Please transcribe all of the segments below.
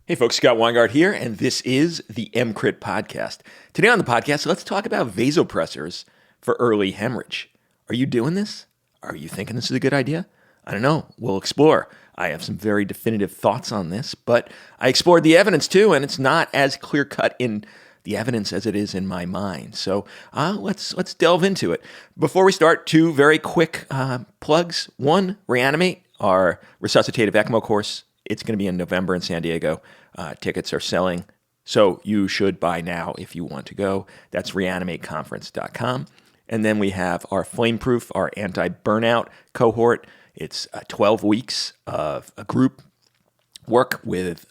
Hey folks, Scott Weingart here, and this is the EMCrit podcast. Today on the podcast, let's talk about vasopressors for early hemorrhage. Are you doing this? Are you thinking this is a good idea? I don't know. We'll explore. I have some very definitive thoughts on this, but I explored the evidence too, and it's not as clear-cut in the evidence as it is in my mind. So let's delve into it. Before we start, two very quick plugs. One, Reanimate, our resuscitative ECMO course. It's going to be in November in San Diego. Tickets are selling, so you should buy now if you want to go. That's reanimateconference.com. And then we have our Flameproof, our anti-burnout cohort. It's 12 weeks of a group work with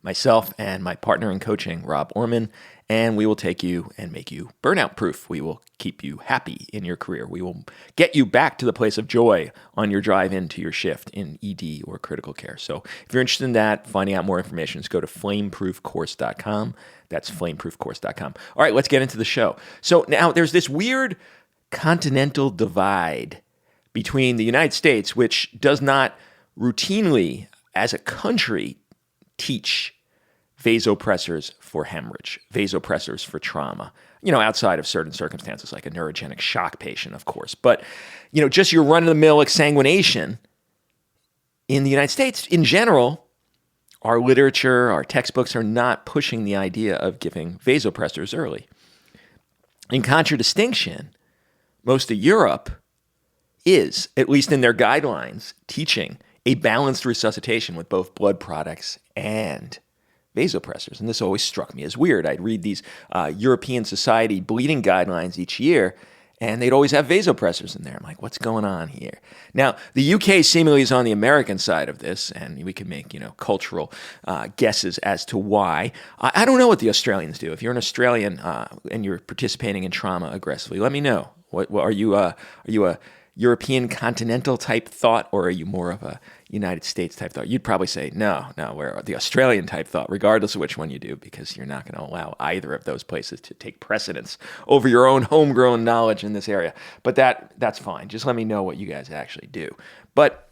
myself and my partner in coaching, Rob Orman, and we will take you and make you burnout proof. We will keep you happy in your career. We will get you back to the place of joy on your drive into your shift in ED or critical care. So if you're interested in that, finding out more information, just go to flameproofcourse.com. That's flameproofcourse.com. All right, let's get into the show. So now there's this weird continental divide between the United States, which does not routinely, as a country, teach vasopressors for hemorrhage, vasopressors for trauma, outside of certain circumstances like a neurogenic shock patient, of course. But, just your run-of-the-mill exsanguination in the United States, in general, our literature, our textbooks are not pushing the idea of giving vasopressors early. In contradistinction, most of Europe is, at least in their guidelines, teaching a balanced resuscitation with both blood products and vasopressors. And this always struck me as weird. I'd read these European Society bleeding guidelines each year, and they'd always have vasopressors in there. I'm like, what's going on here? Now, the UK seemingly is on the American side of this, and we can make, cultural guesses as to why. I don't know what the Australians do. If you're an Australian and you're participating in trauma aggressively, let me know. What are you a European continental type thought, or are you more of a United States type thought? You'd probably say, no, we're the Australian type thought, regardless of which one you do, because you're not going to allow either of those places to take precedence over your own homegrown knowledge in this area. But that's fine. Just let me know what you guys actually do. But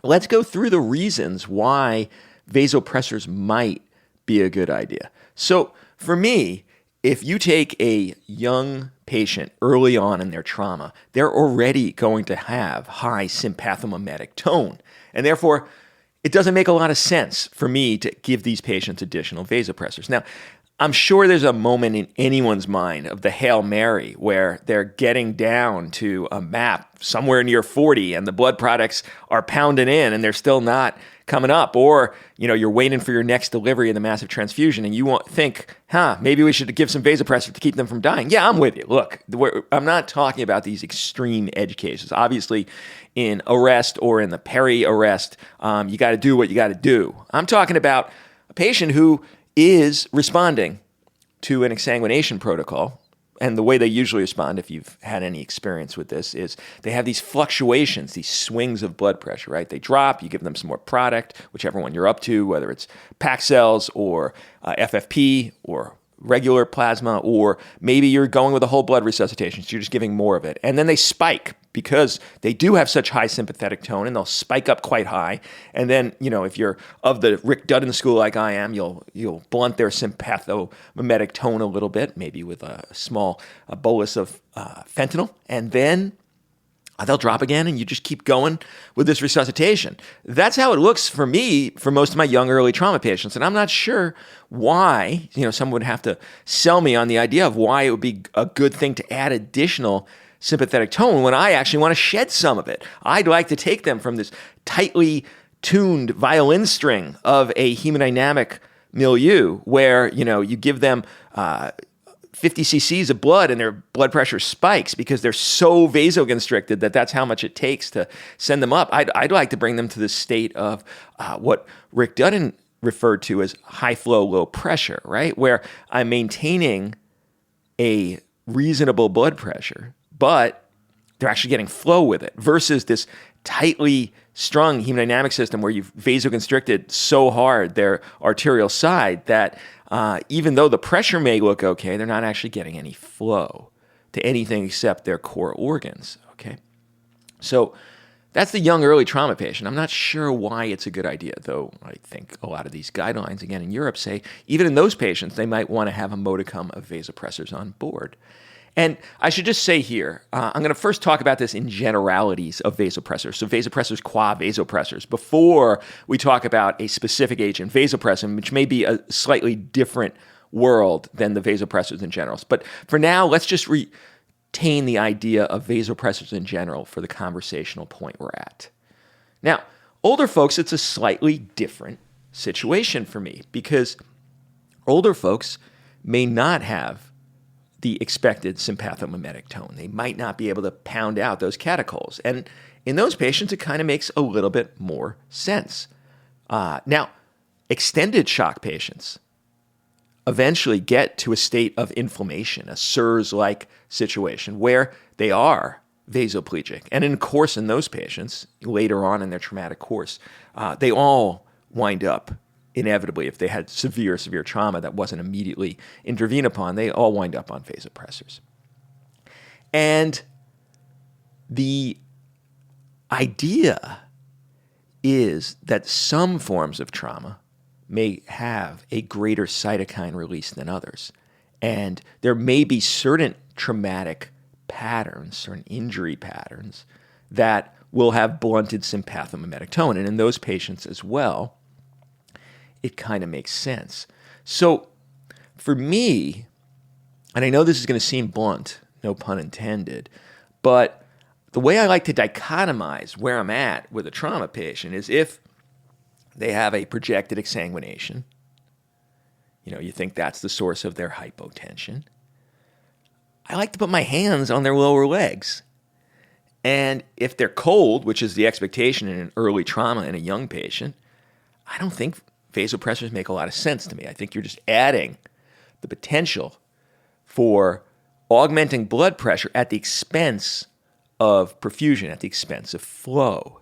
let's go through the reasons why vasopressors might be a good idea. So for me, if you take a young patient early on in their trauma, they're already going to have high sympathomimetic tone. And therefore, it doesn't make a lot of sense for me to give these patients additional vasopressors. Now, I'm sure there's a moment in anyone's mind of the Hail Mary where they're getting down to a MAP somewhere near 40 and the blood products are pounding in and they're still not coming up. Or, you're waiting for your next delivery in the massive transfusion and you won't think, maybe we should give some vasopressor to keep them from dying. Yeah, I'm with you. Look, I'm not talking about these extreme edge cases. Obviously, in arrest or in the peri-arrest, you got to do what you got to do. I'm talking about a patient who is responding to an exsanguination protocol. And the way they usually respond, if you've had any experience with this, is they have these fluctuations, these swings of blood pressure, right? They drop, you give them some more product, whichever one you're up to, whether it's packed cells or FFP or regular plasma, or maybe you're going with a whole blood resuscitation, so you're just giving more of it. And then they spike because they do have such high sympathetic tone, and they'll spike up quite high. And then, if you're of the Rick Dudden school like I am, you'll blunt their sympathomimetic tone a little bit, maybe with a small bolus of fentanyl, and then they'll drop again, and you just keep going with this resuscitation. That's how it looks for me for most of my young early trauma patients, and I'm not sure why, someone would have to sell me on the idea of why it would be a good thing to add additional sympathetic tone when I actually want to shed some of it. I'd like to take them from this tightly tuned violin string of a hemodynamic milieu where, you give them 50 cc's of blood and their blood pressure spikes because they're so vasoconstricted that's how much it takes to send them up. I'd like to bring them to this state of what Rick Dudden referred to as high flow, low pressure, right? Where I'm maintaining a reasonable blood pressure, but they're actually getting flow with it versus this tightly strung hemodynamic system where you've vasoconstricted so hard their arterial side that even though the pressure may look okay, they're not actually getting any flow to anything except their core organs, okay? So That's the young early trauma patient. I'm not sure why it's a good idea, though I think a lot of these guidelines, again, in Europe say, even in those patients, they might want to have a modicum of vasopressors on board. And I should just say here, I'm going to first talk about this in generalities of vasopressors. So vasopressors qua vasopressors, before we talk about a specific agent, vasopressin, which may be a slightly different world than the vasopressors in general. But for now, let's just retain the idea of vasopressors in general for the conversational point we're at. Now, older folks, it's a slightly different situation for me because older folks may not have the expected sympathomimetic tone. They might not be able to pound out those catechols. And in those patients, it kind of makes a little bit more sense. Now, extended shock patients eventually get to a state of inflammation, a SIRS-like situation where they are vasoplegic. And in course, in those patients, later on in their traumatic course, they all wind up inevitably, if they had severe trauma that wasn't immediately intervened upon, they all wind up on vasopressors. And the idea is that some forms of trauma may have a greater cytokine release than others. And there may be certain traumatic patterns, certain injury patterns, that will have blunted sympathomimetic tone. And in those patients as well, it kind of makes sense. So for me, and I know this is going to seem blunt, no pun intended, but the way I like to dichotomize where I'm at with a trauma patient is if they have a projected exsanguination, you think that's the source of their hypotension, I like to put my hands on their lower legs. And if they're cold, which is the expectation in an early trauma in a young patient, I don't think vasopressors make a lot of sense to me. I think you're just adding the potential for augmenting blood pressure at the expense of perfusion, at the expense of flow.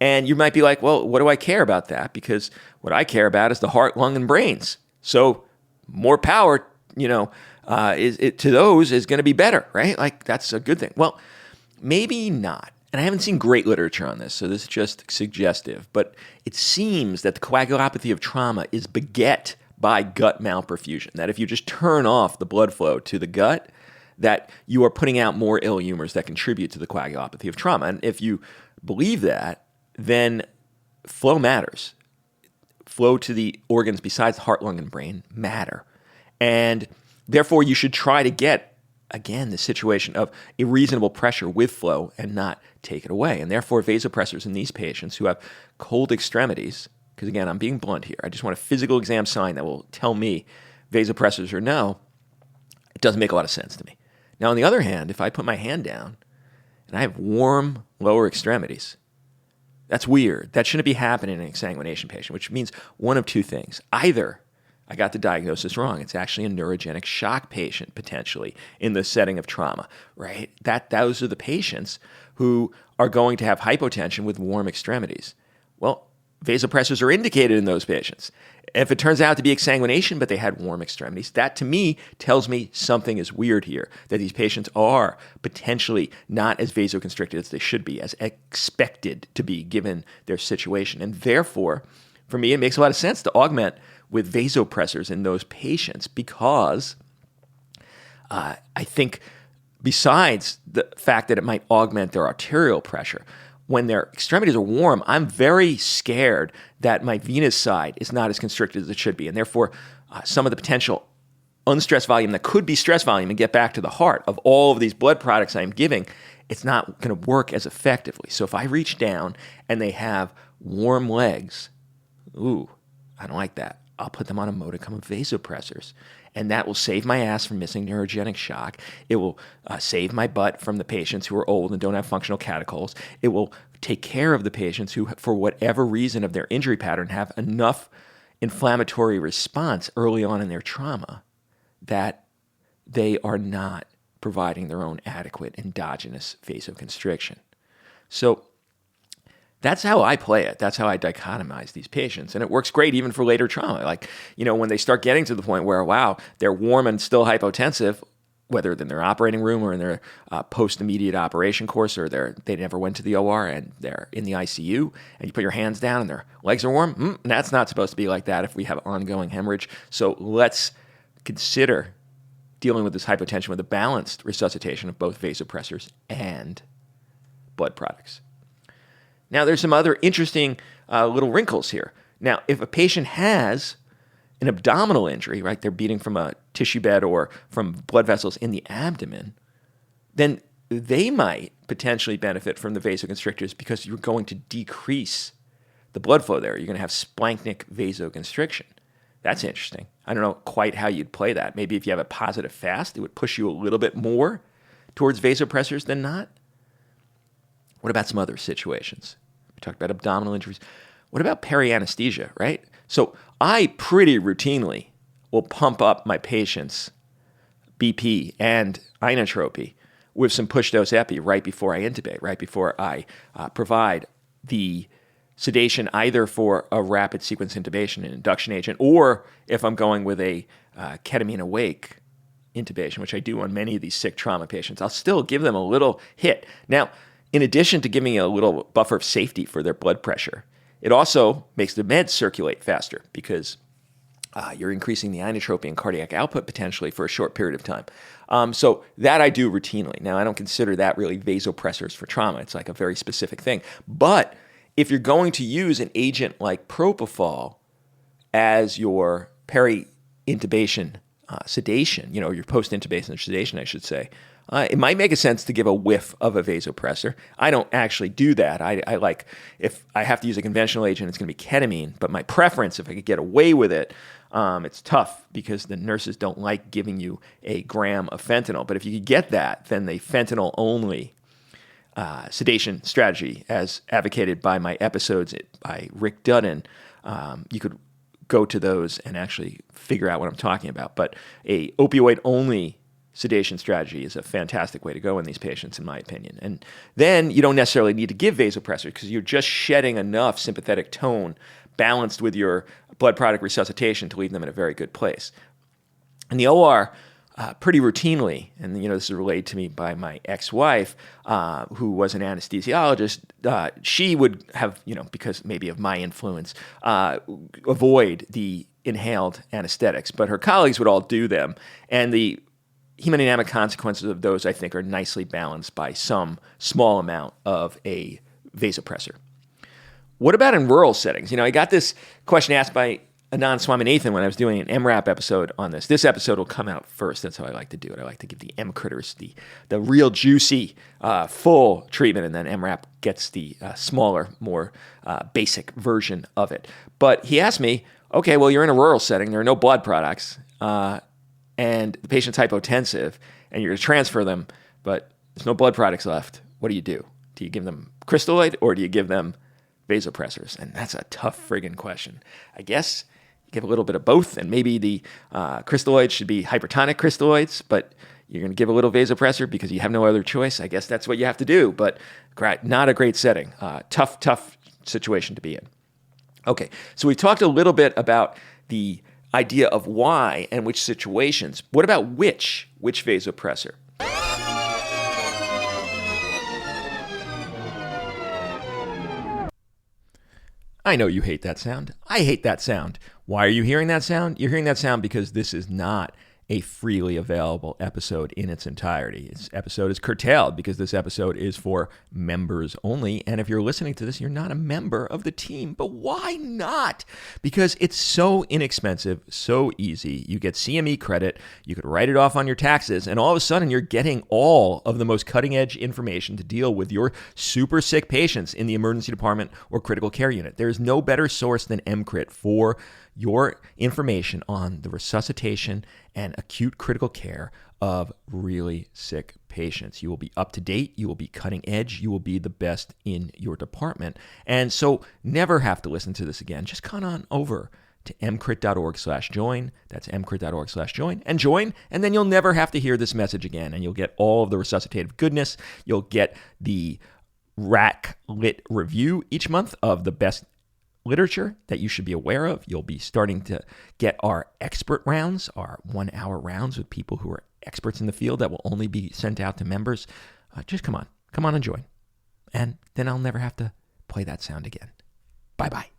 And you might be like, well, what do I care about that? Because what I care about is the heart, lung, and brains. So more power, to those is going to be better, right? Like that's a good thing. Well, maybe not. And I haven't seen great literature on this, so this is just suggestive. But it seems that the coagulopathy of trauma is beget by gut malperfusion. That if you just turn off the blood flow to the gut, that you are putting out more ill humors that contribute to the coagulopathy of trauma. And if you believe that, then flow matters. Flow to the organs besides the heart, lung, and brain matter. And therefore, you should try to get, again, the situation of a reasonable pressure with flow and not take it away. And therefore, vasopressors in these patients who have cold extremities, because again, I'm being blunt here, I just want a physical exam sign that will tell me vasopressors or no, it doesn't make a lot of sense to me. Now, on the other hand, if I put my hand down and I have warm lower extremities, that's weird. That shouldn't be happening in an exsanguination patient, which means one of two things. Either I got the diagnosis wrong. It's actually a neurogenic shock patient, potentially, in the setting of trauma, right? Those are the patients who are going to have hypotension with warm extremities. Well, vasopressors are indicated in those patients. If it turns out to be exsanguination, but they had warm extremities, that to me tells me something is weird here, that these patients are potentially not as vasoconstricted as they should be, as expected to be given their situation. And therefore, for me, it makes a lot of sense to augment with vasopressors in those patients because I think besides the fact that it might augment their arterial pressure, when their extremities are warm, I'm very scared that my venous side is not as constricted as it should be. And therefore, some of the potential unstressed volume that could be stress volume and get back to the heart of all of these blood products I'm giving, it's not going to work as effectively. So if I reach down and they have warm legs, I don't like that. I'll put them on a modicum of vasopressors. And that will save my ass from missing neurogenic shock. It will save my butt from the patients who are old and don't have functional catechols. It will take care of the patients who, for whatever reason of their injury pattern, have enough inflammatory response early on in their trauma that they are not providing their own adequate endogenous vasoconstriction. So that's how I play it. That's how I dichotomize these patients. And it works great even for later trauma. Like, when they start getting to the point where, wow, they're warm and still hypotensive, whether in their operating room or in their post-immediate operation course, or they never went to the OR and they're in the ICU, and you put your hands down and their legs are warm. That's not supposed to be like that if we have ongoing hemorrhage. So let's consider dealing with this hypotension with a balanced resuscitation of both vasopressors and blood products. Now, there's some other interesting little wrinkles here. Now, if a patient has an abdominal injury, right, they're bleeding from a tissue bed or from blood vessels in the abdomen, then they might potentially benefit from the vasoconstrictors because you're going to decrease the blood flow there. You're going to have splanchnic vasoconstriction. That's interesting. I don't know quite how you'd play that. Maybe if you have a positive fast, it would push you a little bit more towards vasopressors than not. What about some other situations? We talked about abdominal injuries. What about peri-anesthesia, right? So I pretty routinely will pump up my patients' BP and inotropy with some push-dose epi right before I intubate, right before I provide the sedation either for a rapid sequence intubation, an induction agent, or if I'm going with a ketamine-awake intubation, which I do on many of these sick trauma patients, I'll still give them a little hit. Now, in addition to giving a little buffer of safety for their blood pressure, it also makes the meds circulate faster because you're increasing the inotropy and cardiac output potentially for a short period of time. So that I do routinely. Now, I don't consider that really vasopressors for trauma. It's like a very specific thing. But if you're going to use an agent like propofol as your peri-intubation sedation, your post-intubation sedation, I should say, it might make a sense to give a whiff of a vasopressor. I don't actually do that. I like, if I have to use a conventional agent, it's going to be ketamine. But my preference, if I could get away with it, it's tough because the nurses don't like giving you a gram of fentanyl. But if you could get that, then the fentanyl-only sedation strategy, as advocated by my episodes by Rick Dudden, you could go to those and actually figure out what I'm talking about. But a opioid-only sedation strategy is a fantastic way to go in these patients, in my opinion. And then you don't necessarily need to give vasopressor because you're just shedding enough sympathetic tone balanced with your blood product resuscitation to leave them in a very good place. In the OR, pretty routinely, and this is relayed to me by my ex-wife, who was an anesthesiologist, she would have, because maybe of my influence, avoid the inhaled anesthetics, but her colleagues would all do them. And the hemodynamic consequences of those, I think, are nicely balanced by some small amount of a vasopressor. What about in rural settings? I got this question asked by Anand Swaminathan when I was doing an EMRAP episode on this. This episode will come out first. That's how I like to do it. I like to give the EMCritters the real juicy, full treatment, and then EMRAP gets the smaller, more basic version of it. But he asked me, okay, well, you're in a rural setting. There are no blood products. And the patient's hypotensive, and you're going to transfer them, but there's no blood products left. What do you do? Do you give them crystalloid, or do you give them vasopressors? And that's a tough friggin' question. I guess you give a little bit of both, and maybe the crystalloids should be hypertonic crystalloids, but you're going to give a little vasopressor because you have no other choice. I guess that's what you have to do, but not a great setting. Tough situation to be in. Okay, so we talked a little bit about the idea of why and which situations. What about which vasopressor? I know you hate that sound. I hate that sound. Why are you hearing that sound? You're hearing that sound because this is not a freely available episode in its entirety. This episode is curtailed because this episode is for members only. And if you're listening to this, you're not a member of the team. But why not? Because it's so inexpensive, so easy. You get CME credit. You could write it off on your taxes. And all of a sudden, you're getting all of the most cutting-edge information to deal with your super sick patients in the emergency department or critical care unit. There's no better source than EMCrit for your information on the resuscitation and acute critical care of really sick patients. You will be up to date. You will be cutting edge. You will be the best in your department. And so never have to listen to this again. Just come on over to emcrit.org/join. That's emcrit.org/join and join. And then you'll never have to hear this message again. And you'll get all of the resuscitative goodness. You'll get the RAC Lit review each month of the best literature that you should be aware of. You'll be starting to get our expert rounds, our 1-hour rounds with people who are experts in the field that will only be sent out to members, just come on and join. And then I'll never have to play that sound again. Bye-bye.